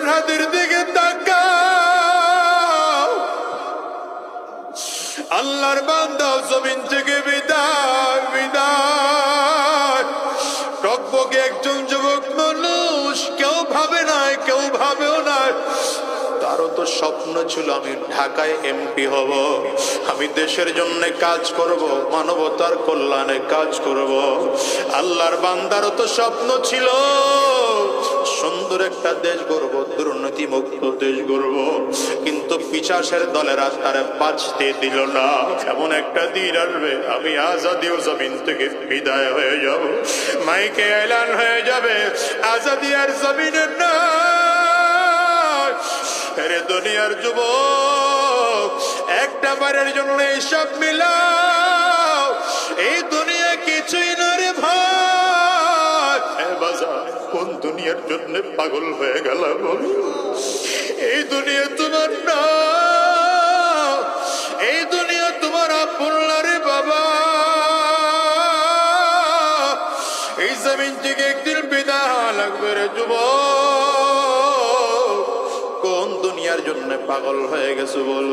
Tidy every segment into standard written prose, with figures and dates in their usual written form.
হাতের দিকে তাকাও। আল্লাহর বান্দা জমিন থেকে বিদায় বিদায়। টকবকে একজন যুবক মানুষ, কেউ ভাবে নাই, কেউ ভাবেও নাই। তারও তো স্বপ্ন ছিল আমি ঢাকায় এমপি হব, আমি দেশের জন্য কাজ করব, মানবতার কল্যাণে কাজ করব। আল্লাহর বান্দারও তো স্বপ্ন ছিল সুন্দর একটা দেশ গড়ব, দুর্নীতি মুক্ত দেশ গড়ব, কিন্তু পিশাচের দলেরা তারা বাঁচতে দিল না। এমন একটা দিন আসবে আমি আজাদি ও জমিন থেকে বিদায় হয়ে যাব, মাইকে এলান হয়ে যাবে আজাদি আর জমিনের না। আরে দুনিয়ার যুবক, একটা বারের জন্য এইসব মিলাও, এই দুনিয়া কিছুই না রে ভাই। বাজার কোন দুনিয়ার জন্য পাগল হয়ে গেল বল? এই দুনিয়া তোমার না, এই দুনিয়া তোমার আপন না রে বাবা। এই জমিন থেকে একদিন বিদায় লাগবে রে যুবক। কোন দুনিয়ার জন্য পাগল হয়ে গেছো বল?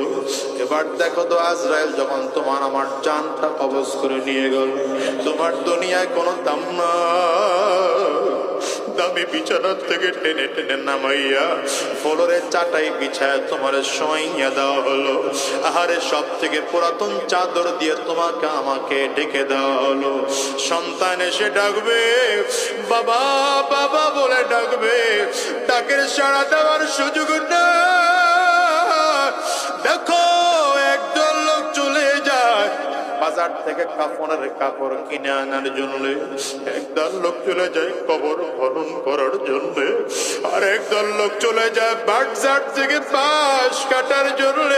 এবার দেখো তো আজরাইল যখন তোমার আমার জানটা কবজ করে নিয়ে গেল, তোমার দুনিয়ায় কোনো দাম না। দামি বিছানার থেকে টেনে টেনে নামাইয়া ফ্লোরে চাটাই বিছায় তোমার শোয়াইয়া দেওয়া হলো। আহারে সব থেকে পুরাতন চাদর দিয়ে তোমাকে আমাকে ডেকে দেওয়া হলো। সন্তান এসে ডাকবে, বাবা বাবা বলে ডাকবে, ডাকের সাড়া দেওয়ার সুযোগ না। দেখো একদল লোক চলে যায় বাজার থেকে কাফনের কাপড় কিনে আনার জন্য, একদল লোক চলে যায় কবর খনন করার জন্য, আর একদল লোক চলে যায় বাগজাট থেকে বাঁশ কাটার জন্য,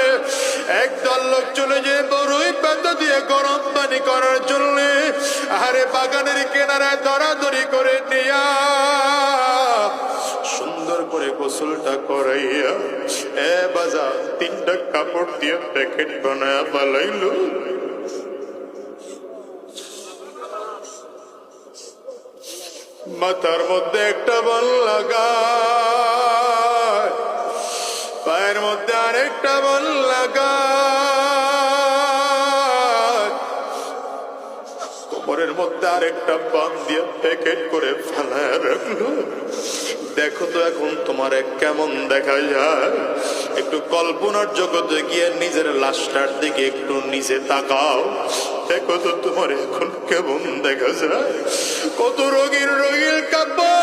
একদল লোক চলে যায় বড়ই পাতা দিয়ে গরম পানি করার জন্য। আরে বাগানের কিনারায় দরাদরি করে নিয়া সুন্দর করে গোসলটা করাইয়া এ বাজার তিনটা কাপড় দিয়ে প্যাকেট বানায় বানাইলো। মাথার মধ্যে একটা বল লাগায়, পায়ের মধ্যে আরেকটা বল লাগায়, কোমরের মধ্যে আরেকটা বান দিয়ে প্যাকেট করে ফেলায় রাখলো। দেখো তো এখন তোমার কেমন দেখা যায়? একটু কল্পনার জগতে গিয়ে নিজের লাশটার দিকে একটু নিচে তাকাও, দেখো তো তোমার এখন কেমন দেখা যায়। কত রোগীর রোগীর কাপড়